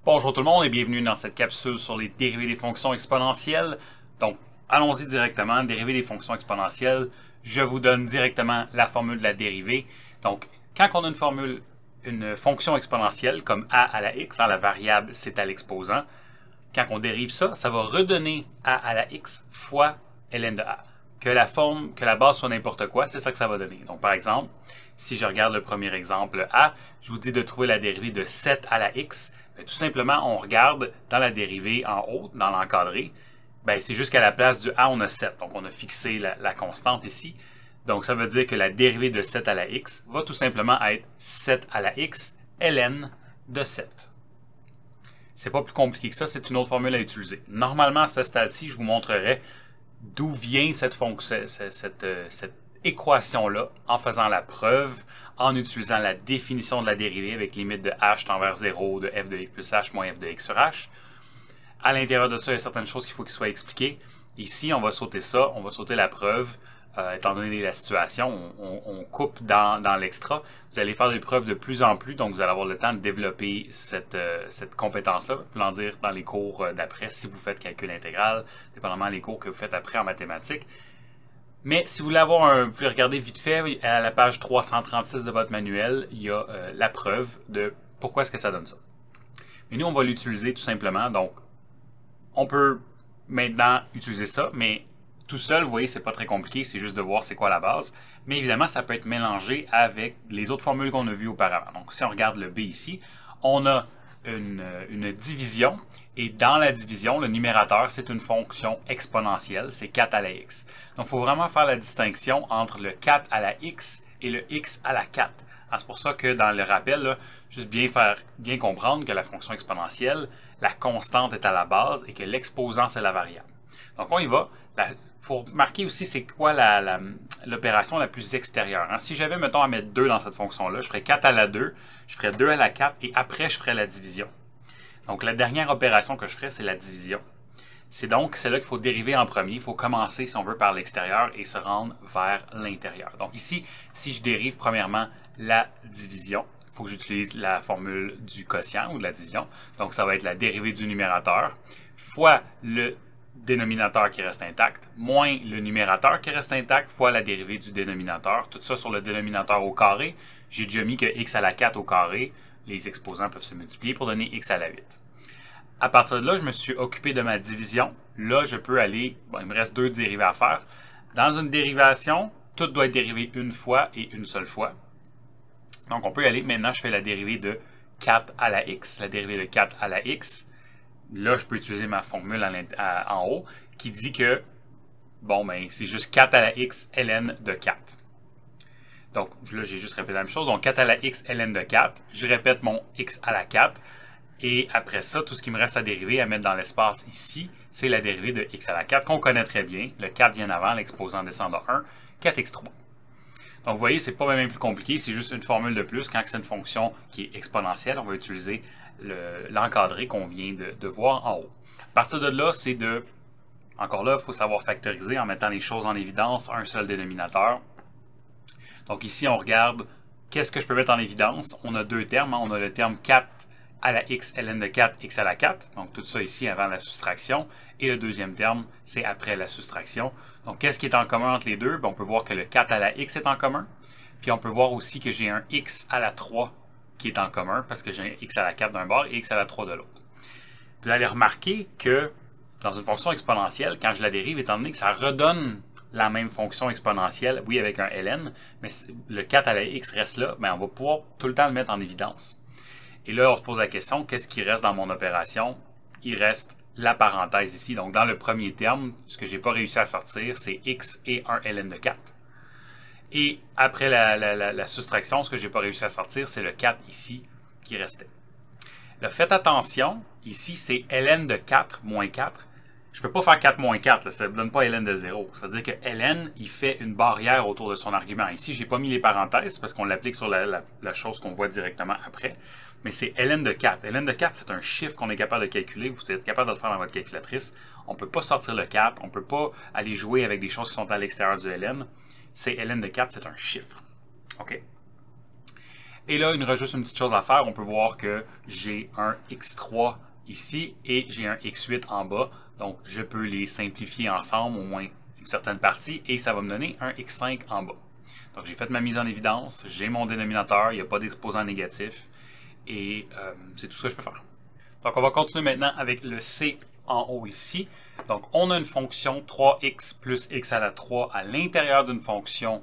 Bonjour tout le monde et bienvenue dans cette capsule sur les dérivés des fonctions exponentielles. Donc, allons-y directement. Dérivés des fonctions exponentielles, je vous donne directement la formule de la dérivée. Donc, quand on a une fonction exponentielle comme a à la x, la variable c'est à l'exposant, quand on dérive ça, ça va redonner a à la x fois ln de a. Que la base soit n'importe quoi, c'est ça que ça va donner. Donc, par exemple, si je regarde le premier exemple a, je vous dis de trouver la dérivée de 7 à la x. Bien, tout simplement, on regarde dans la dérivée en haut, dans l'encadré, c'est juste qu'à la place du a, on a 7. Donc, on a fixé la constante ici. Donc, ça veut dire que la dérivée de 7 à la x va tout simplement être 7 à la x ln de 7. C'est pas plus compliqué que ça, c'est une autre formule à utiliser. Normalement, à ce stade-ci, je vous montrerai d'où vient cette équation-là en faisant la preuve, en utilisant la définition de la dérivée avec limite de h tend vers 0 de f de x plus h moins f de x sur h. À l'intérieur de ça, il y a certaines choses qu'il faut qu'il soit expliquées. Ici, on va sauter ça, on va sauter la preuve. Étant donné la situation, on coupe dans l'extra. Vous allez faire des preuves de plus en plus, donc vous allez avoir le temps de développer cette compétence-là. Je peux l'en dire dans les cours d'après, si vous faites calcul intégral, dépendamment des cours que vous faites après en mathématiques. Mais si vous voulez vous pouvez regarder vite fait, à la page 336 de votre manuel, il y a la preuve de pourquoi est-ce que ça donne ça. Mais nous, on va l'utiliser tout simplement. Donc, on peut maintenant utiliser ça, mais tout seul, vous voyez, c'est pas très compliqué, c'est juste de voir c'est quoi la base. Mais évidemment, ça peut être mélangé avec les autres formules qu'on a vues auparavant. Donc, si on regarde le b ici, on a une division. Et dans la division, le numérateur, c'est une fonction exponentielle, c'est 4 à la x. Donc, il faut vraiment faire la distinction entre le 4 à la x et le x à la 4. C'est pour ça que dans le rappel, là, juste bien comprendre que la fonction exponentielle, la constante est à la base et que l'exposant, c'est la variable. Donc, on y va. Il faut marquer aussi c'est quoi l'opération la plus extérieure. Si j'avais, mettons, à mettre 2 dans cette fonction-là, je ferais 4 à la 2, je ferais 2 à la 4 et après, je ferais la division. Donc, la dernière opération que je ferais, c'est la division. C'est donc celle-là qu'il faut dériver en premier. Il faut commencer, si on veut, par l'extérieur et se rendre vers l'intérieur. Donc ici, si je dérive premièrement la division, il faut que j'utilise la formule du quotient ou de la division. Donc, ça va être la dérivée du numérateur fois le dénominateur qui reste intact, moins le numérateur qui reste intact, fois la dérivée du dénominateur. Tout ça sur le dénominateur au carré. J'ai déjà mis que x à la 4 au carré. Les exposants peuvent se multiplier pour donner x à la 8. À partir de là, je me suis occupé de ma division. Là, je peux aller... il me reste 2 dérivés à faire. Dans une dérivation, tout doit être dérivé une fois et une seule fois. Donc, on peut y aller. Maintenant, je fais la dérivée de 4 à la x. La dérivée de 4 à la x. Là, je peux utiliser ma formule en haut qui dit que, c'est juste 4 à la x ln de 4. Donc, là, j'ai juste répété la même chose. Donc, 4 à la x ln de 4. Je répète mon x à la 4. Et après ça, tout ce qui me reste à dériver, à mettre dans l'espace ici, c'est la dérivée de x à la 4 qu'on connaît très bien. Le 4 vient avant, l'exposant descend de 1, 4x3. Donc, vous voyez, c'est pas même plus compliqué, c'est juste une formule de plus. Quand c'est une fonction qui est exponentielle, on va utiliser l'encadré qu'on vient de voir en haut. À partir de là, c'est de... Encore là, il faut savoir factoriser en mettant les choses en évidence, un seul dénominateur. Donc ici, on regarde qu'est-ce que je peux mettre en évidence. On a 2 termes. On a le terme 4 à la x ln de 4, x à la 4. Donc tout ça ici avant la soustraction. Et le deuxième terme, c'est après la soustraction. Donc qu'est-ce qui est en commun entre les deux? On peut voir que le 4 à la x est en commun. Puis on peut voir aussi que j'ai un x à la 3 qui est en commun parce que j'ai un x à la 4 d'un bord et x à la 3 de l'autre. Vous allez remarquer que dans une fonction exponentielle, quand je la dérive, étant donné que ça redonne la même fonction exponentielle, oui, avec un ln, mais le 4 à la x reste là, on va pouvoir tout le temps le mettre en évidence. Et là, on se pose la question, qu'est-ce qui reste dans mon opération? Il reste la parenthèse ici. Donc, dans le premier terme, ce que je n'ai pas réussi à sortir, c'est x et un ln de 4. Et après la soustraction, ce que je n'ai pas réussi à sortir, c'est le 4 ici qui restait. Là, faites attention, ici, c'est ln de 4 moins 4. Je ne peux pas faire 4 moins 4, là, ça ne donne pas ln de 0. C'est-à-dire que ln, il fait une barrière autour de son argument. Ici, je n'ai pas mis les parenthèses parce qu'on l'applique sur la chose qu'on voit directement après. Mais c'est ln de 4. Ln de 4, c'est un chiffre qu'on est capable de calculer. Vous êtes capable de le faire dans votre calculatrice. On ne peut pas sortir le 4. On ne peut pas aller jouer avec des choses qui sont à l'extérieur du ln. C'est ln de 4, c'est un chiffre. OK? Et là, il nous reste juste une petite chose à faire. On peut voir que j'ai un x3 ici et j'ai un x8 en bas. Donc, je peux les simplifier ensemble, au moins une certaine partie, et ça va me donner un x5 en bas. Donc, j'ai fait ma mise en évidence, j'ai mon dénominateur, il n'y a pas d'exposant négatif, et c'est tout ce que je peux faire. Donc, on va continuer maintenant avec le c en haut ici. Donc, on a une fonction 3x plus x à la 3 à l'intérieur d'une fonction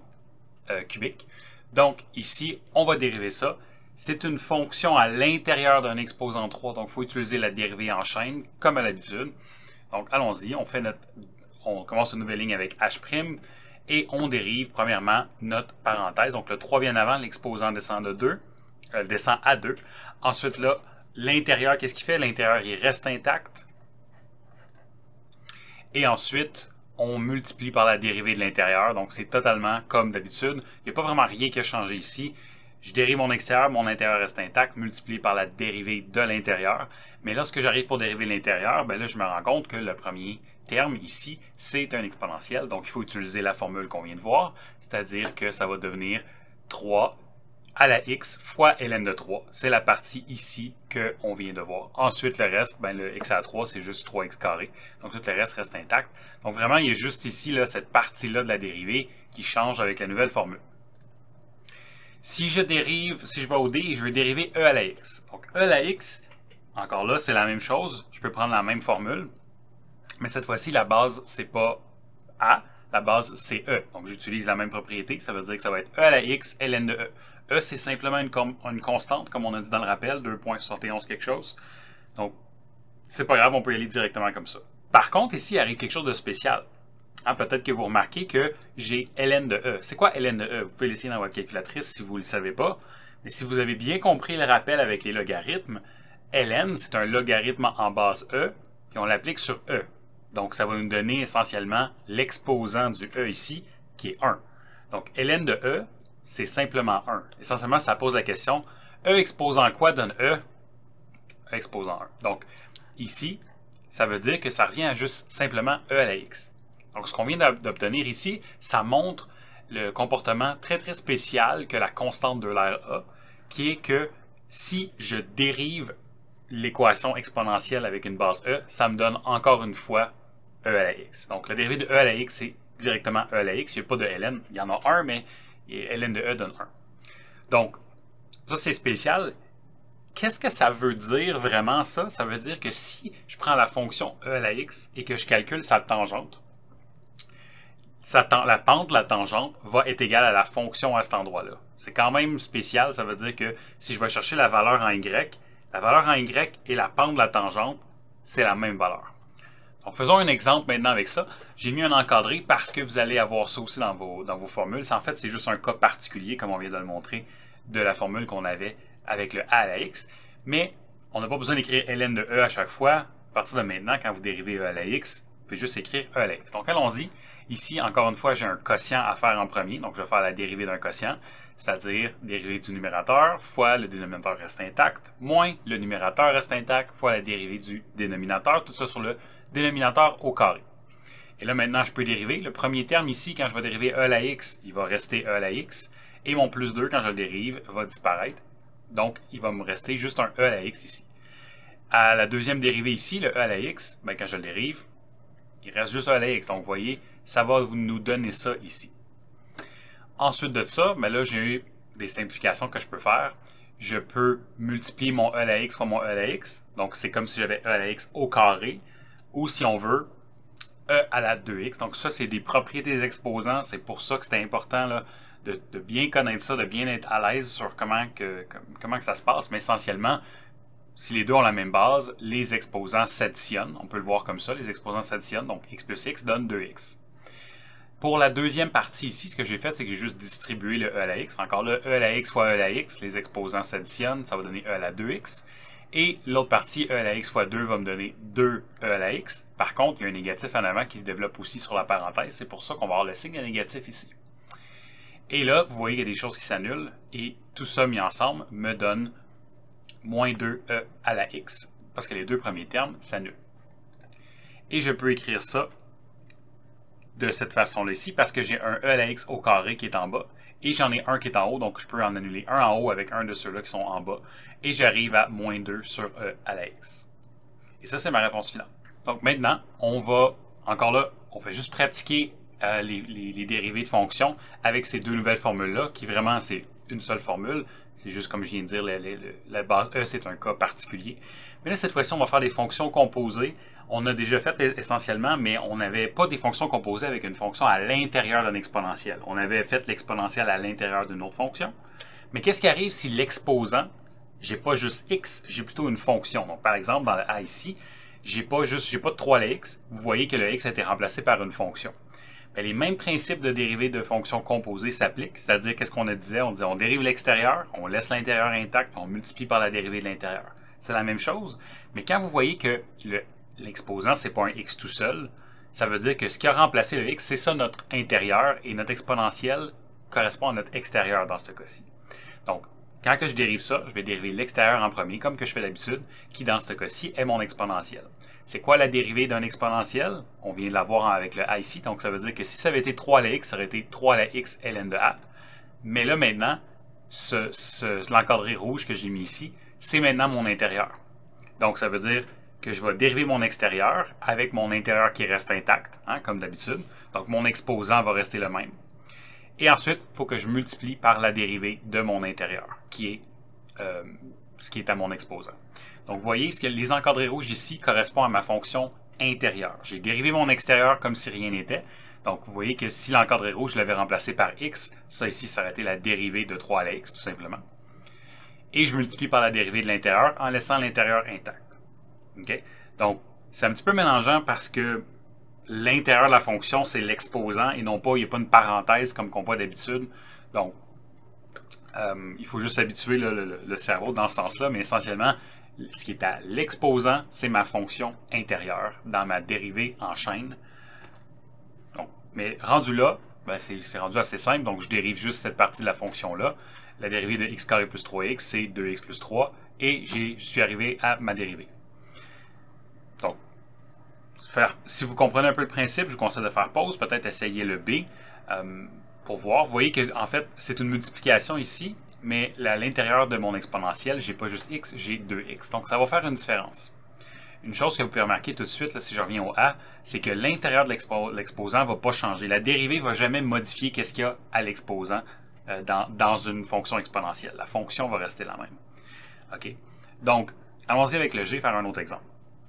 cubique. Donc, ici, on va dériver ça. C'est une fonction à l'intérieur d'un exposant 3, donc il faut utiliser la dérivée en chaîne, comme à l'habitude. Donc, allons-y, on commence une nouvelle ligne avec h', et on dérive, premièrement, notre parenthèse. Donc, le 3 bien avant, l'exposant descend descend à 2. Ensuite, là, l'intérieur, qu'est-ce qu'il fait? L'intérieur, il reste intact. Et ensuite, on multiplie par la dérivée de l'intérieur. Donc, c'est totalement comme d'habitude. Il n'y a pas vraiment rien qui a changé ici. Je dérive mon extérieur, mon intérieur reste intact, multiplié par la dérivée de l'intérieur. Mais lorsque j'arrive pour dériver l'intérieur, ben là, je me rends compte que le premier terme ici, c'est un exponentiel. Donc, il faut utiliser la formule qu'on vient de voir, c'est-à-dire que ça va devenir 3 à la x fois ln de 3. C'est la partie ici qu'on vient de voir. Ensuite, le reste, ben, le x à la 3, c'est juste 3x carré. Donc, tout le reste reste intact. Donc, vraiment, il y a juste ici là, cette partie-là de la dérivée qui change avec la nouvelle formule. Si je vais au d et je veux dériver e à la x. Donc, e à la x, encore là, c'est la même chose. Je peux prendre la même formule. Mais cette fois-ci, la base, c'est pas a. La base, c'est e. Donc, j'utilise la même propriété. Ça veut dire que ça va être e à la x, ln de e. E, c'est simplement une constante, comme on a dit dans le rappel, 2.71 quelque chose. Donc, c'est pas grave, on peut y aller directement comme ça. Par contre, ici, il arrive quelque chose de spécial. Hein, peut-être que vous remarquez que j'ai ln de e. C'est quoi ln de e? Vous pouvez l'essayer dans votre calculatrice si vous ne le savez pas. Mais si vous avez bien compris le rappel avec les logarithmes, ln, c'est un logarithme en base e, et on l'applique sur e. Donc, ça va nous donner essentiellement l'exposant du e ici, qui est 1. Donc, ln de e, c'est simplement 1. Essentiellement, ça pose la question, e exposant quoi donne e? E exposant 1. Donc, ici, ça veut dire que ça revient à juste simplement e à la x. Donc, ce qu'on vient d'obtenir ici, ça montre le comportement très, très spécial que la constante de l'air a, qui est que si je dérive l'équation exponentielle avec une base e, ça me donne encore une fois e à la x. Donc, la dérivée de e à la x, c'est directement e à la x. Il n'y a pas de ln. Il y en a un, mais ln de e donne 1. Donc, ça, c'est spécial. Qu'est-ce que ça veut dire vraiment, ça? Ça veut dire que si je prends la fonction e à la x et que je calcule sa tangente, la pente de la tangente va être égale à la fonction à cet endroit-là. C'est quand même spécial. Ça veut dire que si je vais chercher la valeur en y, la valeur en y et la pente de la tangente, c'est la même valeur. Donc, faisons un exemple maintenant avec ça. J'ai mis un encadré parce que vous allez avoir ça aussi dans vos formules. En fait, c'est juste un cas particulier, comme on vient de le montrer, de la formule qu'on avait avec le a à la x. Mais on n'a pas besoin d'écrire ln de e à chaque fois. À partir de maintenant, quand vous dérivez e à la x, vous pouvez juste écrire e à la x. Donc, allons-y. Ici, encore une fois, j'ai un quotient à faire en premier. Donc, je vais faire la dérivée d'un quotient, c'est-à-dire dérivée du numérateur fois le dénominateur reste intact, moins le numérateur reste intact fois la dérivée du dénominateur. Tout ça sur le dénominateur au carré. Et là, maintenant, je peux dériver. Le premier terme ici, quand je vais dériver e à la x, il va rester e à la x. Et mon plus 2, quand je le dérive, va disparaître. Donc, il va me rester juste un e à la x ici. À la deuxième dérivée ici, le e à la x, ben, quand je le dérive, il reste juste e à la x. Donc, vous voyez, ça va nous donner ça ici. Ensuite de ça, ben là, j'ai des simplifications que je peux faire. Je peux multiplier mon e à la x fois mon e à la x. Donc, c'est comme si j'avais e à la x au carré. Ou si on veut, e à la 2x. Donc, ça, c'est des propriétés des exposants. C'est pour ça que c'était important là, de bien connaître ça, de bien être à l'aise sur comment que ça se passe. Mais essentiellement, si les deux ont la même base, les exposants s'additionnent. On peut le voir comme ça, les exposants s'additionnent. Donc, x plus x donne 2x. Pour la deuxième partie ici, ce que j'ai fait, c'est que j'ai juste distribué le e à la x. Encore là, e à la x fois e à la x, les exposants s'additionnent, ça va donner e à la 2x. Et l'autre partie, e à la x fois 2, va me donner 2e à la x. Par contre, il y a un négatif en avant qui se développe aussi sur la parenthèse. C'est pour ça qu'on va avoir le signe négatif ici. Et là, vous voyez qu'il y a des choses qui s'annulent. Et tout ça mis ensemble me donne moins 2e à la x. Parce que les deux premiers termes s'annulent. Et je peux écrire ça de cette façon-là ici, parce que j'ai un e à la x au carré qui est en bas, et j'en ai un qui est en haut, donc je peux en annuler un en haut avec un de ceux-là qui sont en bas, et j'arrive à moins 2 sur e à la x. Et ça, c'est ma réponse finale. Donc maintenant, on va, encore là, on fait juste pratiquer les dérivées de fonctions avec ces deux nouvelles formules-là, qui vraiment, c'est une seule formule. C'est juste comme je viens de dire, la base E, c'est un cas particulier. Mais là, cette fois-ci, on va faire des fonctions composées. On a déjà fait essentiellement, mais on n'avait pas des fonctions composées avec une fonction à l'intérieur d'un exponentiel. On avait fait l'exponentielle à l'intérieur d'une autre fonction. Mais qu'est-ce qui arrive si l'exposant, j'ai pas juste x, j'ai plutôt une fonction. Donc, par exemple, dans le A ici, j'ai pas de 3 à la x. Vous voyez que le x a été remplacé par une fonction. Bien, les mêmes principes de dérivée de fonctions composées s'appliquent, c'est-à-dire qu'est-ce qu'on disait? On disait on dérive l'extérieur, on laisse l'intérieur intact, on multiplie par la dérivée de l'intérieur. C'est la même chose, mais quand vous voyez que l'exposant, c'est pas un x tout seul, ça veut dire que ce qui a remplacé le x, c'est ça notre intérieur, et notre exponentielle correspond à notre extérieur dans ce cas-ci. Donc, quand que je dérive ça, je vais dériver l'extérieur en premier, comme que je fais d'habitude, qui dans ce cas-ci est mon exponentielle. C'est quoi la dérivée d'un exponentiel? On vient de la voir avec le a ici, donc ça veut dire que si ça avait été 3 à la x, ça aurait été 3 à la x ln de a. Mais là maintenant, l'encadré rouge que j'ai mis ici, c'est maintenant mon intérieur. Donc ça veut dire que je vais dériver mon extérieur avec mon intérieur qui reste intact, hein, comme d'habitude. Donc mon exposant va rester le même. Et ensuite, il faut que je multiplie par la dérivée de mon intérieur, qui est ce qui est à mon exposant. Donc, vous voyez, les encadrés rouges ici correspondent à ma fonction intérieure. J'ai dérivé mon extérieur comme si rien n'était. Donc, vous voyez que si l'encadré rouge, je l'avais remplacé par x, ça ici, ça aurait été la dérivée de 3 à la x, tout simplement. Et je multiplie par la dérivée de l'intérieur en laissant l'intérieur intact. Okay? Donc, c'est un petit peu mélangeant parce que l'intérieur de la fonction, c'est l'exposant et non pas, il n'y a pas une parenthèse comme qu'on voit d'habitude. Donc, il faut juste s'habituer le cerveau dans ce sens-là, mais essentiellement, ce qui est à l'exposant, c'est ma fonction intérieure dans ma dérivée en chaîne. Donc, mais rendu là, ben c'est rendu assez simple, donc je dérive juste cette partie de la fonction-là. La dérivée de x carré plus 3x, c'est 2x plus 3, et je suis arrivé à ma dérivée. Donc, si vous comprenez un peu le principe, je vous conseille de faire pause, peut-être essayer le B pour voir. Vous voyez que en fait, c'est une multiplication ici, mais à l'intérieur de mon exponentielle, j'ai pas juste x, j'ai 2x. Donc, ça va faire une différence. Une chose que vous pouvez remarquer tout de suite, là, si je reviens au a, c'est que l'intérieur de l'exposant ne va pas changer. La dérivée ne va jamais modifier qu'est-ce qu'il y a à l'exposant dans une fonction exponentielle. La fonction va rester la même. OK? Donc, allons-y avec le g, faire un autre exemple.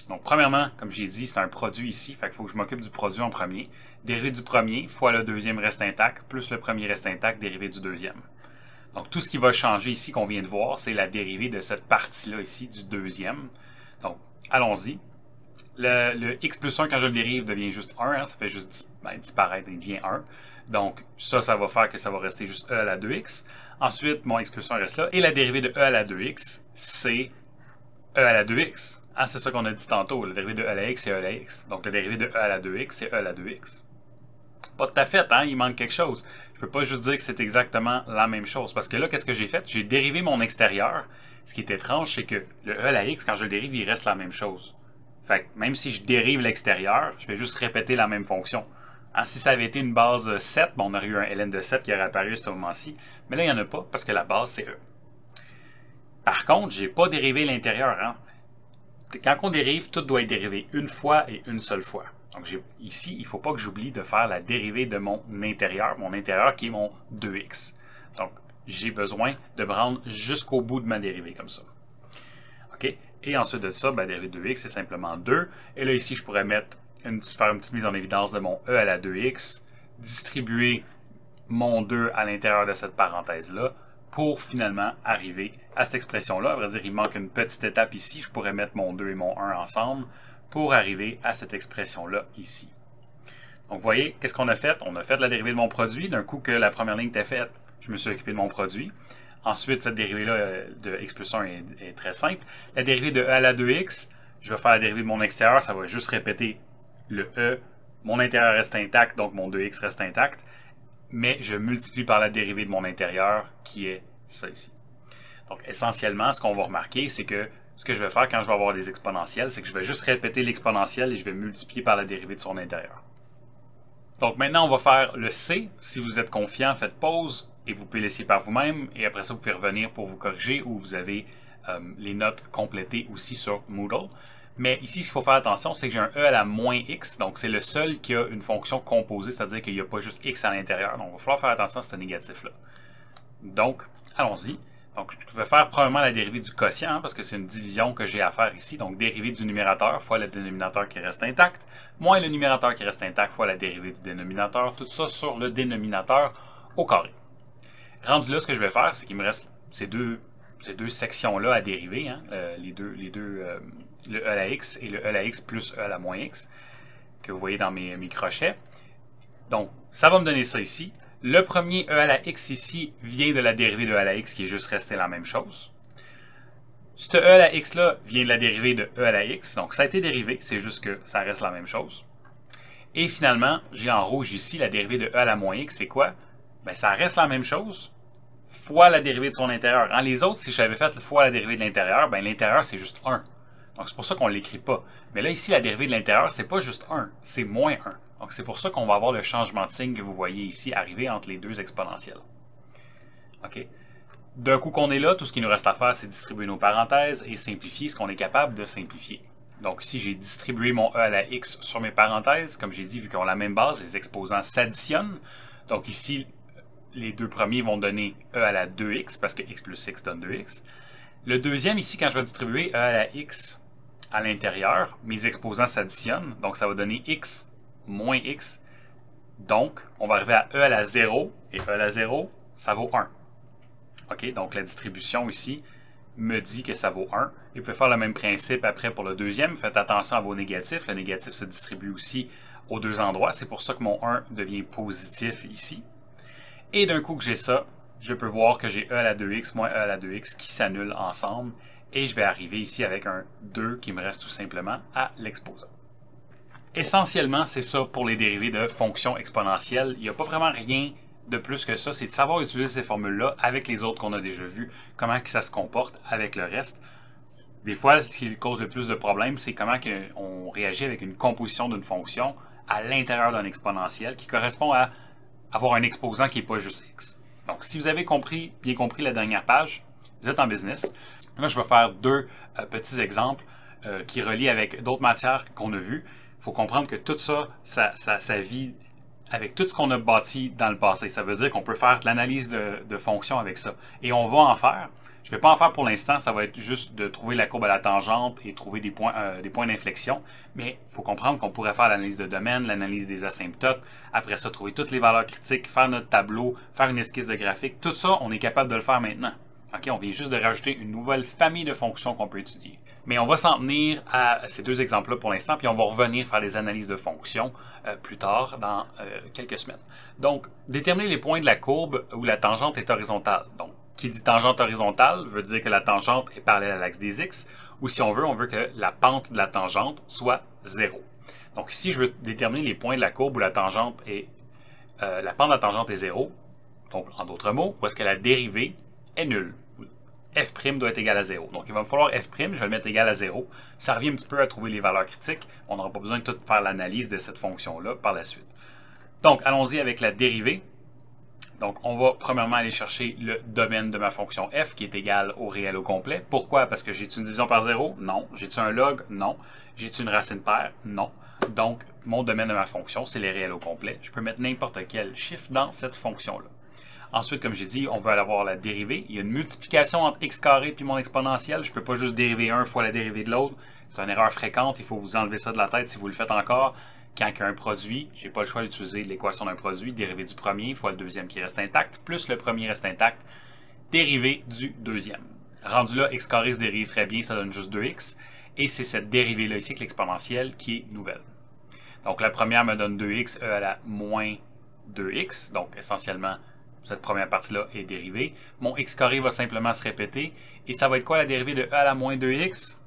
Donc, premièrement, comme j'ai dit, c'est un produit ici, fait qu'il faut que je m'occupe du produit en premier. Dérivée du premier fois le deuxième reste intact, plus le premier reste intact, dérivée du deuxième. Donc, tout ce qui va changer ici qu'on vient de voir, c'est la dérivée de cette partie-là ici, du deuxième. Donc, allons-y. Le x plus 1, quand je le dérive, devient juste 1. Hein, ça fait juste disparaître, il devient 1. Donc, ça va faire que ça va rester juste e à la 2x. Ensuite, mon x plus 1 reste là. Et la dérivée de e à la 2x, c'est e à la 2x. Ah, c'est ça qu'on a dit tantôt. La dérivée de e à la x, c'est e à la x. Donc, la dérivée de e à la 2x, c'est e à la 2x. Pas tout à fait, hein? Il manque quelque chose. Je ne peux pas juste dire que c'est exactement la même chose. Parce que là, qu'est-ce que j'ai fait? J'ai dérivé mon extérieur. Ce qui est étrange, c'est que le e à la x, quand je le dérive, il reste la même chose. Fait que même si je dérive l'extérieur, je vais juste répéter la même fonction. Hein, si ça avait été une base 7, bon, on aurait eu un ln de 7 qui aurait apparu à ce moment-ci. Mais là, il n'y en a pas parce que la base, c'est e. Par contre, je n'ai pas dérivé l'intérieur. Hein? Quand on dérive, tout doit être dérivé une fois et une seule fois. Donc ici, il ne faut pas que j'oublie de faire la dérivée de mon intérieur qui est mon 2x. Donc, j'ai besoin de me rendre jusqu'au bout de ma dérivée comme ça. OK? Et ensuite de ça, la dérivée de 2x, c'est simplement 2. Et là, ici, je pourrais faire une petite mise en évidence de mon e à la 2x, distribuer mon 2 à l'intérieur de cette parenthèse-là, pour finalement arriver à cette expression-là. À vrai dire, il manque une petite étape ici. Je pourrais mettre mon 2 et mon 1 ensemble pour arriver à cette expression-là ici. Donc, vous voyez, qu'est-ce qu'on a fait? On a fait la dérivée de mon produit. D'un coup que la première ligne était faite, je me suis occupé de mon produit. Ensuite, cette dérivée-là de x plus 1 est très simple. La dérivée de e à la 2x, je vais faire la dérivée de mon extérieur. Ça va juste répéter le e. Mon intérieur reste intact, donc mon 2x reste intact. Mais je multiplie par la dérivée de mon intérieur, qui est ça ici. Donc, essentiellement, ce qu'on va remarquer, c'est que ce que je vais faire quand je vais avoir des exponentielles, c'est que je vais juste répéter l'exponentielle et je vais multiplier par la dérivée de son intérieur. Donc, maintenant, on va faire le C. Si vous êtes confiant, faites pause et vous pouvez l'essayer par vous-même. Et après ça, vous pouvez revenir pour vous corriger ou vous avez les notes complétées aussi sur Moodle. Mais ici, ce qu'il faut faire attention, c'est que j'ai un e à la moins x, donc c'est le seul qui a une fonction composée, c'est-à-dire qu'il n'y a pas juste x à l'intérieur. Donc, il va falloir faire attention à ce négatif-là. Donc, allons-y. Donc, je vais faire premièrement la dérivée du quotient, parce que c'est une division que j'ai à faire ici. Donc, dérivée du numérateur fois le dénominateur qui reste intact, moins le numérateur qui reste intact fois la dérivée du dénominateur, tout ça sur le dénominateur au carré. Rendu là, ce que je vais faire, c'est qu'il me reste ces deux sections-là à dériver, hein, le e à la x et le e à la x plus e à la moins x, que vous voyez dans mes crochets. Donc, ça va me donner ça ici. Le premier e à la x ici vient de la dérivée de e à la x qui est juste resté la même chose. Ce e à la x là vient de la dérivée de e à la x, donc ça a été dérivé, c'est juste que ça reste la même chose. Et finalement, j'ai en rouge ici la dérivée de e à la moins x, c'est quoi? Ben, ça reste la même chose, fois la dérivée de son intérieur. En les autres, si j'avais fait fois la dérivée de l'intérieur, ben l'intérieur c'est juste 1. Donc c'est pour ça qu'on ne l'écrit pas. Mais là ici, la dérivée de l'intérieur, c'est pas juste 1, c'est moins 1. Donc c'est pour ça qu'on va avoir le changement de signe que vous voyez ici arriver entre les deux exponentielles. OK. D'un coup qu'on est là, tout ce qu'il nous reste à faire, c'est distribuer nos parenthèses et simplifier ce qu'on est capable de simplifier. Donc ici, j'ai distribué mon e à la x sur mes parenthèses. Comme j'ai dit, vu qu'ils ont la même base, les exposants s'additionnent. Donc ici, les deux premiers vont donner e à la 2x, parce que x plus x donne 2x. Le deuxième, ici, quand je vais distribuer e à la x à l'intérieur, mes exposants s'additionnent. Donc ça va donner x moins x. Donc, on va arriver à e à la 0, et e à la 0, ça vaut 1. OK, donc la distribution ici me dit que ça vaut 1. Et vous pouvez faire le même principe après pour le deuxième. Faites attention à vos négatifs. Le négatif se distribue aussi aux deux endroits. C'est pour ça que mon 1 devient positif ici. Et d'un coup que j'ai ça, je peux voir que j'ai e à la 2x moins e à la 2x qui s'annulent ensemble. Et je vais arriver ici avec un 2 qui me reste tout simplement à l'exposant. Essentiellement, c'est ça pour les dérivées de fonctions exponentielles. Il n'y a pas vraiment rien de plus que ça. C'est de savoir utiliser ces formules-là avec les autres qu'on a déjà vues, comment que ça se comporte avec le reste. Des fois, ce qui cause le plus de problèmes, c'est comment on réagit avec une composition d'une fonction à l'intérieur d'un exponentiel qui correspond à avoir un exposant qui n'est pas juste x. Donc, si vous avez bien compris la dernière page, vous êtes en business. Là, je vais faire deux petits exemples qui relient avec d'autres matières qu'on a vues. Il faut comprendre que tout ça, ça vit avec tout ce qu'on a bâti dans le passé. Ça veut dire qu'on peut faire de l'analyse de fonctions avec ça. Et on va en faire. Je ne vais pas en faire pour l'instant. Ça va être juste de trouver la courbe à la tangente et trouver des points d'inflexion. Mais il faut comprendre qu'on pourrait faire l'analyse de domaine, l'analyse des asymptotes. Après ça, trouver toutes les valeurs critiques, faire notre tableau, faire une esquisse de graphique. Tout ça, on est capable de le faire maintenant. OK, on vient juste de rajouter une nouvelle famille de fonctions qu'on peut étudier. Mais on va s'en tenir à ces deux exemples-là pour l'instant, puis on va revenir faire des analyses de fonctions plus tard, dans quelques semaines. Donc, déterminer les points de la courbe où la tangente est horizontale. Donc, qui dit tangente horizontale veut dire que la tangente est parallèle à l'axe des x, ou si on veut que la pente de la tangente soit 0. Donc ici, je veux déterminer les points de la courbe où la tangente est, la pente de la tangente est 0. Donc, en d'autres mots, où est-ce que la dérivée est nulle. F' doit être égal à 0. Donc, il va me falloir F', je vais le mettre égal à 0. Ça revient un petit peu à trouver les valeurs critiques. On n'aura pas besoin de tout faire l'analyse de cette fonction-là par la suite. Donc, allons-y avec la dérivée. Donc, on va premièrement aller chercher le domaine de ma fonction f qui est égal au réel au complet. Pourquoi? Parce que j'ai-tu une division par 0? Non. J'ai-tu un log? Non. J'ai-tu une racine paire? Non. Donc, mon domaine de ma fonction, c'est les réels au complet. Je peux mettre n'importe quel chiffre dans cette fonction-là. Ensuite, comme j'ai dit, on veut avoir la dérivée. Il y a une multiplication entre x carré et mon exponentielle. Je ne peux pas juste dériver un fois la dérivée de l'autre. C'est une erreur fréquente. Il faut vous enlever ça de la tête si vous le faites encore. Quand il y a un produit, je n'ai pas le choix d'utiliser l'équation d'un produit, dérivée du premier fois le deuxième qui reste intact, plus le premier reste intact, dérivée du deuxième. Rendu là, x carré se dérive très bien, ça donne juste 2x. Et c'est cette dérivée-là ici, que l'exponentielle, qui est nouvelle. Donc la première me donne 2x, e à la moins 2x. Donc essentiellement, cette première partie-là est dérivée. Mon x carré va simplement se répéter. Et ça va être quoi la dérivée de e à la moins 2x?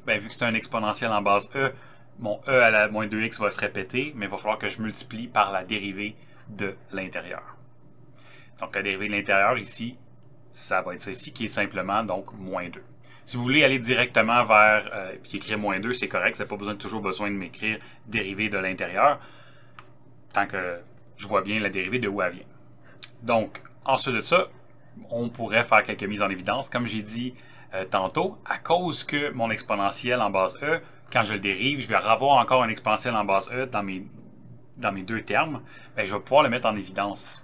Bien, vu que c'est un exponentiel en base e, mon e à la moins 2x va se répéter, mais il va falloir que je multiplie par la dérivée de l'intérieur. Donc la dérivée de l'intérieur ici, ça va être ça ici, qui est simplement donc moins 2. Si vous voulez aller directement vers, puis écrire moins 2, c'est correct, vous n'avez pas toujours besoin de m'écrire dérivée de l'intérieur, tant que je vois bien la dérivée de où elle vient. Donc, ensuite de ça, on pourrait faire quelques mises en évidence. Comme j'ai dit tantôt, à cause que mon exponentiel en base E, quand je le dérive, je vais avoir encore un exponentiel en base E dans mes deux termes, bien, je vais pouvoir le mettre en évidence.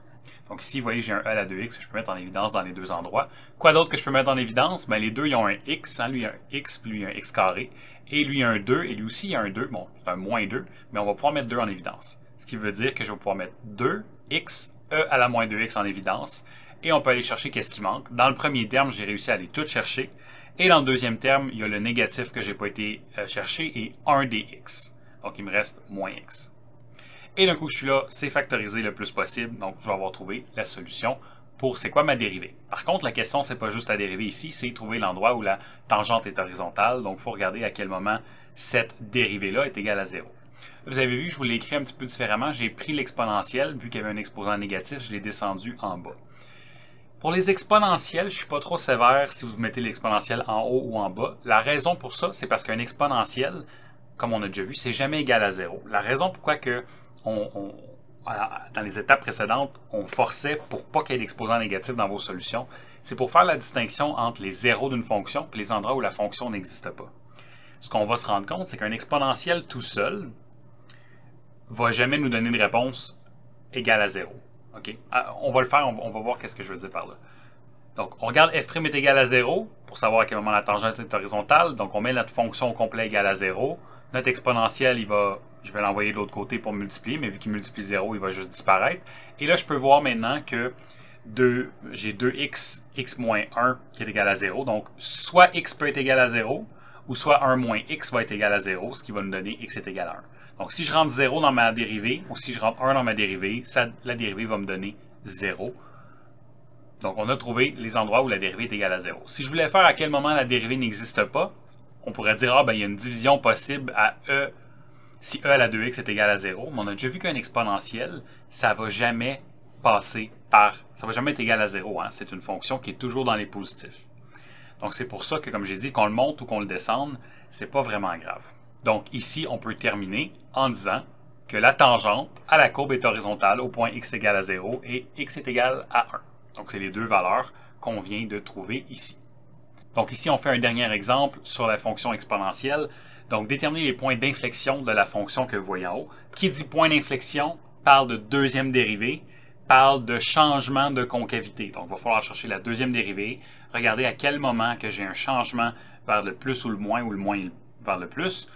Donc ici, vous voyez, j'ai un E à la 2x, je peux mettre en évidence dans les deux endroits. Quoi d'autre que je peux mettre en évidence? Bien, les deux, ils ont un x, hein, lui un x, puis lui un x carré, et lui un 2, et lui aussi il a un 2, bon, c'est un moins 2, mais on va pouvoir mettre 2 en évidence. Ce qui veut dire que je vais pouvoir mettre 2x, E à la moins 2x en évidence, et on peut aller chercher qu'est-ce qui manque. Dans le premier terme, j'ai réussi à aller tout chercher, et dans le deuxième terme, il y a le négatif que je n'ai pas été chercher, et 1 dx. Donc il me reste moins x. Et d'un coup, je suis là, c'est factorisé le plus possible, donc je vais avoir trouvé la solution pour c'est quoi ma dérivée. Par contre, la question, c'est pas juste la dérivée ici, c'est trouver l'endroit où la tangente est horizontale, donc il faut regarder à quel moment cette dérivée-là est égale à 0. Vous avez vu, je vous l'ai écrit un petit peu différemment, j'ai pris l'exponentielle, vu qu'il y avait un exposant négatif, je l'ai descendu en bas. Pour les exponentielles, je ne suis pas trop sévère si vous mettez l'exponentielle en haut ou en bas. La raison pour ça, c'est parce qu'un exponentiel, comme on a déjà vu, c'est jamais égal à 0. La raison pourquoi que dans les étapes précédentes, on forçait pour pas qu'il y ait d'exposant négatif dans vos solutions, c'est pour faire la distinction entre les zéros d'une fonction et les endroits où la fonction n'existe pas. Ce qu'on va se rendre compte, c'est qu'un exponentiel tout seul va jamais nous donner une réponse égale à 0. Okay? On va le faire, on va voir qu'est-ce que je veux dire par là. Donc, on regarde f' est égal à 0 pour savoir à quel moment la tangente est horizontale. Donc, on met notre fonction au complet égale à 0. Notre exponentiel, je vais l'envoyer de l'autre côté pour multiplier, mais vu qu'il multiplie 0, il va juste disparaître. Et là, je peux voir maintenant que j'ai 2x, x moins 1 qui est égal à 0. Donc, soit x peut être égal à 0, ou soit 1 moins x va être égal à 0, ce qui va nous donner x est égal à 1. Donc, si je rentre 0 dans ma dérivée, ou si je rentre 1 dans ma dérivée, la dérivée va me donner 0. Donc, on a trouvé les endroits où la dérivée est égale à 0. Si je voulais faire à quel moment la dérivée n'existe pas, on pourrait dire, il y a une division possible à e, si e à la 2x est égal à 0. Mais on a déjà vu qu'un exponentiel, ça ne va jamais passer ça va jamais être égal à 0. Hein? C'est une fonction qui est toujours dans les positifs. Donc, c'est pour ça que, comme j'ai dit, qu'on le monte ou qu'on le descende, c'est pas vraiment grave. Donc, ici, on peut terminer en disant que la tangente à la courbe est horizontale au point x égale à 0 et x est égal à 1. Donc, c'est les deux valeurs qu'on vient de trouver ici. Donc, ici, on fait un dernier exemple sur la fonction exponentielle. Donc, déterminer les points d'inflexion de la fonction que vous voyez en haut. Qui dit point d'inflexion parle de deuxième dérivée, parle de changement de concavité. Donc, il va falloir chercher la deuxième dérivée, regarder à quel moment que j'ai un changement vers le plus ou le moins vers le plus,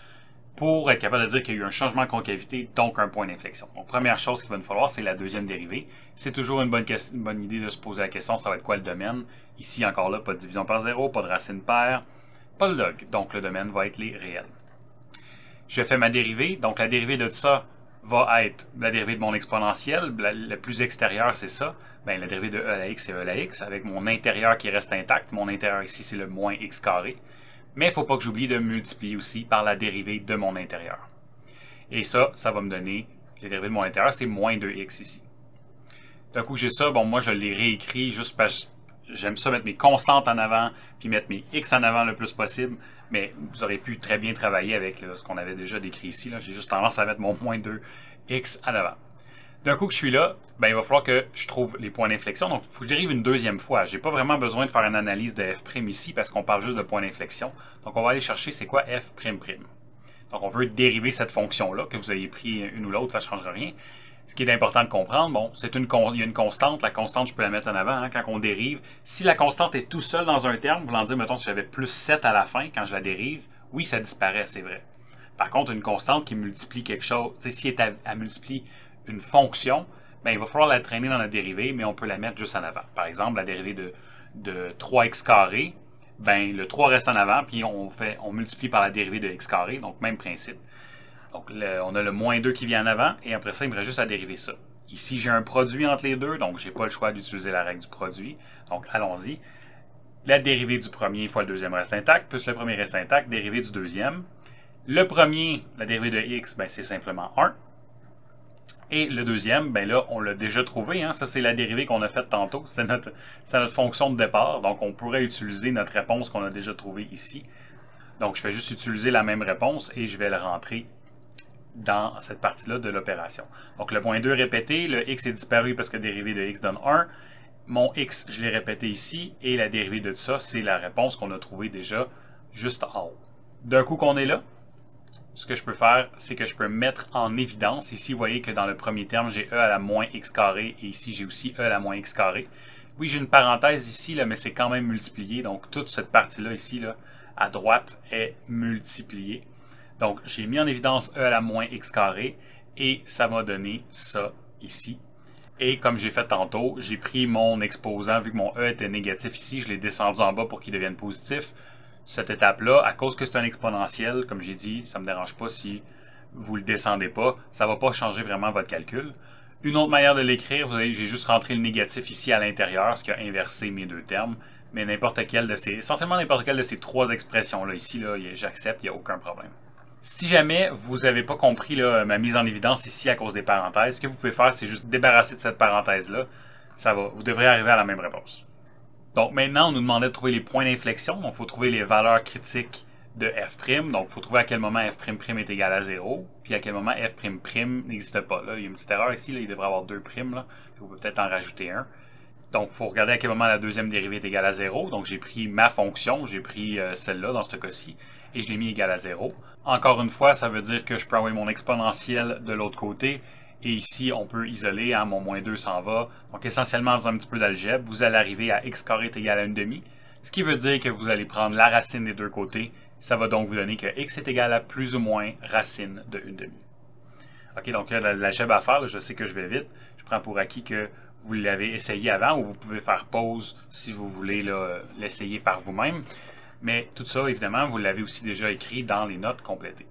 pour être capable de dire qu'il y a eu un changement de concavité, donc un point d'inflexion. Donc, première chose qu'il va nous falloir, c'est la deuxième dérivée. C'est toujours une bonne idée de se poser la question, ça va être quoi le domaine? Ici, encore là, pas de division par zéro, pas de racine paire, pas de log. Donc, le domaine va être les réels. Je fais ma dérivée. Donc, la dérivée de ça va être la dérivée de mon exponentielle. La plus extérieure, c'est ça. Bien, la dérivée de e à la x, c'est e à la x, avec mon intérieur qui reste intact. Mon intérieur ici, c'est le moins x carré. Mais il ne faut pas que j'oublie de multiplier aussi par la dérivée de mon intérieur. Et ça va me donner, la dérivée de mon intérieur, c'est moins 2x ici. D'un coup, j'ai ça. Bon, moi, je l'ai réécrit juste parce que j'aime ça mettre mes constantes en avant, puis mettre mes x en avant le plus possible. Mais vous aurez pu très bien travailler avec ce qu'on avait déjà décrit ici. J'ai juste tendance à mettre mon moins 2x en avant. D'un coup que je suis là, ben, il va falloir que je trouve les points d'inflexion. Donc, il faut que je dérive une deuxième fois. Je n'ai pas vraiment besoin de faire une analyse de f' ici parce qu'on parle juste de points d'inflexion. Donc, on va aller chercher c'est quoi f''. Donc, on veut dériver cette fonction-là, que vous ayez pris une ou l'autre, ça ne changera rien. Ce qui est important de comprendre, bon, il y a une constante. La constante, je peux la mettre en avant quand on dérive. Si la constante est tout seul dans un terme, voulant dire, mettons, si j'avais plus 7 à la fin quand je la dérive, oui, ça disparaît, c'est vrai. Par contre, une constante qui multiplie quelque chose, si elle multiplie une fonction, bien, il va falloir la traîner dans la dérivée, mais on peut la mettre juste en avant. Par exemple, la dérivée de 3x carré, ben, le 3 reste en avant, puis on multiplie par la dérivée de x carré, donc même principe. Donc, on a le moins 2 qui vient en avant, et après ça, il me reste juste à dériver ça. Ici, j'ai un produit entre les deux, donc je n'ai pas le choix d'utiliser la règle du produit. Donc, allons-y. La dérivée du premier fois le deuxième reste intact, plus le premier reste intact, dérivée du deuxième. Le premier, la dérivée de x, ben, c'est simplement 1. Et le deuxième, ben là, on l'a déjà trouvé. Hein? Ça, c'est la dérivée qu'on a faite tantôt. C'était notre fonction de départ. Donc, on pourrait utiliser notre réponse qu'on a déjà trouvée ici. Donc, je vais juste utiliser la même réponse et je vais le rentrer dans cette partie-là de l'opération. Donc le point 2 répété, le x est disparu parce que la dérivée de x donne 1. Mon x, je l'ai répété ici, et la dérivée de ça, c'est la réponse qu'on a trouvée déjà juste en haut. D'un coup qu'on est là, ce que je peux faire, c'est que je peux mettre en évidence. Ici, vous voyez que dans le premier terme, j'ai e à la moins x carré, et ici, j'ai aussi e à la moins x carré. Oui, j'ai une parenthèse ici, là, mais c'est quand même multiplié. Donc, toute cette partie-là, ici, là, à droite, est multipliée. Donc, j'ai mis en évidence e à la moins x carré, et ça m'a donné ça ici. Et comme j'ai fait tantôt, j'ai pris mon exposant, vu que mon e était négatif ici, je l'ai descendu en bas pour qu'il devienne positif. Cette étape-là, à cause que c'est un exponentiel, comme j'ai dit, ça ne me dérange pas si vous ne le descendez pas, ça ne va pas changer vraiment votre calcul. Une autre manière de l'écrire, j'ai juste rentré le négatif ici à l'intérieur, ce qui a inversé mes deux termes. Mais n'importe quelle de ces, essentiellement n'importe quelle de ces trois expressions-là ici, là, j'accepte, il n'y a aucun problème. Si jamais vous n'avez pas compris là, ma mise en évidence ici à cause des parenthèses, ce que vous pouvez faire, c'est juste débarrasser de cette parenthèse-là. Ça va, vous devrez arriver à la même réponse. Donc maintenant, on nous demandait de trouver les points d'inflexion. Donc il faut trouver les valeurs critiques de f'. Donc il faut trouver à quel moment f'' est égal à 0, puis à quel moment f'' n'existe pas. Là, il y a une petite erreur ici, là, il devrait y avoir deux primes. Là. On peut peut-être en rajouter un. Donc il faut regarder à quel moment la deuxième dérivée est égale à 0. Donc j'ai pris ma fonction, j'ai pris celle-là dans ce cas-ci, et je l'ai mis égal à 0. Encore une fois, ça veut dire que je peux envoyer mon exponentiel de l'autre côté. Et ici, on peut isoler, hein, mon moins 2 s'en va. Donc essentiellement, en faisant un petit peu d'algèbre, vous allez arriver à x carré est égal à 1/2. Ce qui veut dire que vous allez prendre la racine des deux côtés. Ça va donc vous donner que x est égal à plus ou moins racine de 1/2. OK, donc là, l'algèbre à faire, là, je sais que je vais vite. Je prends pour acquis que vous l'avez essayé avant, ou vous pouvez faire pause si vous voulez l'essayer par vous-même. Mais tout ça, évidemment, vous l'avez aussi déjà écrit dans les notes complétées.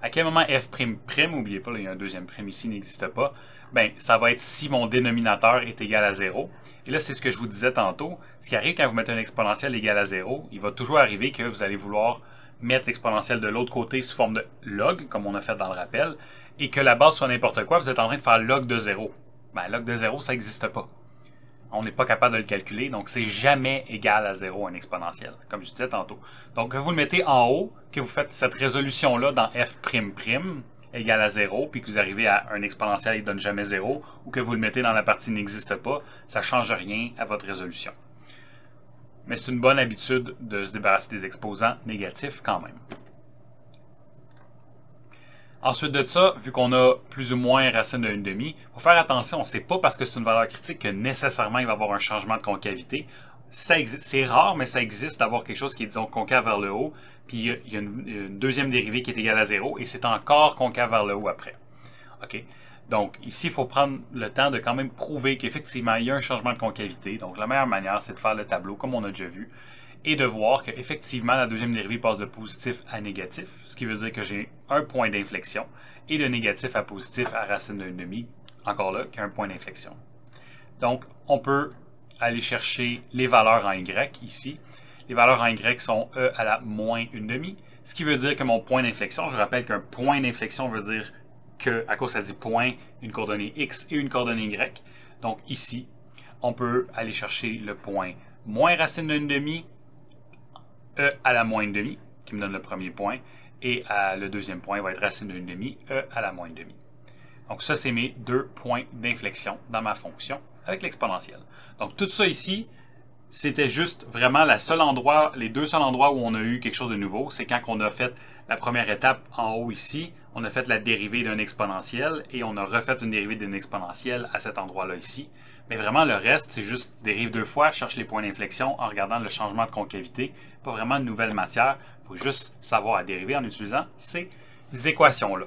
À quel moment f'', n'oubliez pas, là, il y a un deuxième prime ici, n'existe pas, ben, ça va être si mon dénominateur est égal à 0. Et là, c'est ce que je vous disais tantôt. Ce qui arrive quand vous mettez un exponentiel égal à 0, il va toujours arriver que vous allez vouloir mettre l'exponentiel de l'autre côté sous forme de log, comme on a fait dans le rappel, et que la base soit n'importe quoi, vous êtes en train de faire log de 0. Ben, log de 0, ça n'existe pas. On n'est pas capable de le calculer, donc c'est jamais égal à 0 un exponentiel, comme je disais tantôt. Donc, que vous le mettez en haut, que vous faites cette résolution-là dans f'' égale à 0, puis que vous arrivez à un exponentiel qui ne donne jamais 0, ou que vous le mettez dans la partie n'existe pas, ça ne change rien à votre résolution. Mais c'est une bonne habitude de se débarrasser des exposants négatifs quand même. Ensuite de ça, vu qu'on a plus ou moins racine de 1/2, il faut faire attention, c'est pas parce que c'est une valeur critique que nécessairement il va y avoir un changement de concavité. C'est rare, mais ça existe d'avoir quelque chose qui est, disons, concave vers le haut, puis il y a une deuxième dérivée qui est égale à 0, et c'est encore concave vers le haut après. OK? Donc, ici, il faut prendre le temps de quand même prouver qu'effectivement, il y a un changement de concavité. Donc, la meilleure manière, c'est de faire le tableau, comme on a déjà vu, et de voir qu'effectivement, la deuxième dérivée passe de positif à négatif, ce qui veut dire que j'ai un point d'inflexion, et de négatif à positif à racine de 1/2, encore là, qui a un point d'inflexion. Donc, on peut aller chercher les valeurs en y ici. Les valeurs en y sont e à la moins 1/2, ce qui veut dire que mon point d'inflexion, je rappelle qu'un point d'inflexion veut dire que, à cause ça dit point, une coordonnée x et une coordonnée y. Donc ici, on peut aller chercher le point moins racine de 1/2, e à la moins 1/2, qui me donne le premier point, et le deuxième point va être racine de 1/2, e à la moins 1/2. Donc ça, c'est mes deux points d'inflexion dans ma fonction avec l'exponentielle. Donc tout ça ici, c'était juste vraiment les deux seuls endroits où on a eu quelque chose de nouveau. C'est quand on a fait la première étape en haut ici, on a fait la dérivée d'un exponentiel et on a refait une dérivée d'un exponentiel à cet endroit-là ici. Mais vraiment, le reste, c'est juste dérive deux fois, cherche les points d'inflexion en regardant le changement de concavité. Pas vraiment de nouvelle matière. Il faut juste savoir à dériver en utilisant ces équations-là.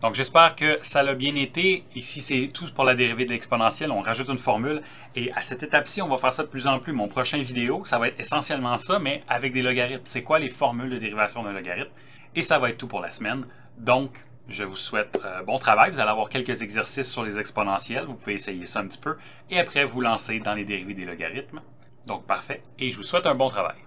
Donc, j'espère que ça l'a bien été. Ici, c'est tout pour la dérivée de l'exponentielle. On rajoute une formule. Et à cette étape-ci, on va faire ça de plus en plus. Mon prochain vidéo, ça va être essentiellement ça, mais avec des logarithmes. C'est quoi les formules de dérivation d'un logarithme? Et ça va être tout pour la semaine. Donc, je vous souhaite bon travail. Vous allez avoir quelques exercices sur les exponentielles. Vous pouvez essayer ça un petit peu. Et après, vous lancer dans les dérivées des logarithmes. Donc, parfait. Et je vous souhaite un bon travail.